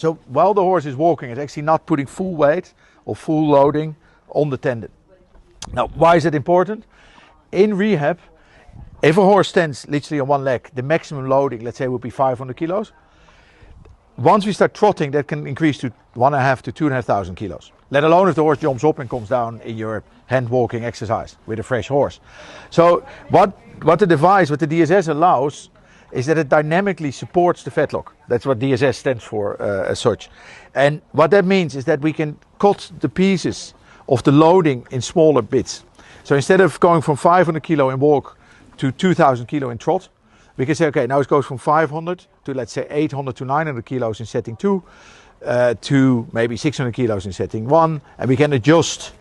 So while the horse is walking, it's actually not putting full weight or full loading on the tendon. Now, why is that important? In rehab, if a horse stands literally on one leg, the maximum loading, let's say, would be 500 kilos. Once we start trotting, that can increase to 1.5 to 2,500 kilos. Let alone if the horse jumps up and comes down in your hand walking exercise with a fresh horse. So what the device, what the DSS allows, is that it dynamically supports the fetlock. That's what DSS stands for as such. And what that means is that we can cut the pieces of the loading in smaller bits. So instead of going from 500 kilo in walk to 2,000 kilo in trot, we can say, okay, now it goes from 500 to, let's say, 800 to 900 kilos in setting 2, to maybe 600 kilos in setting 1, and we can adjust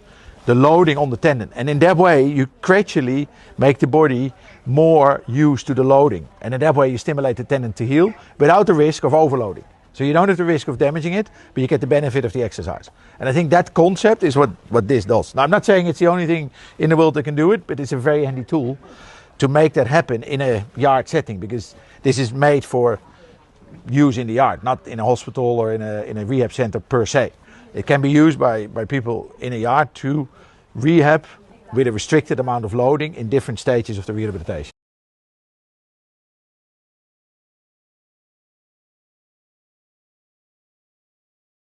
the loading on the tendon. And in that way, you gradually make the body more used to the loading. And in that way, you stimulate the tendon to heal without the risk of overloading. So you don't have the risk of damaging it, but you get the benefit of the exercise. And I think that concept is what this does. Now, I'm not saying it's the only thing in the world that can do it, but it's a very handy tool to make that happen in a yard setting, because this is made for use in the yard, not in a hospital or in a rehab center per se. It can be used by people in a yard to rehab with a restricted amount of loading in different stages of the rehabilitation.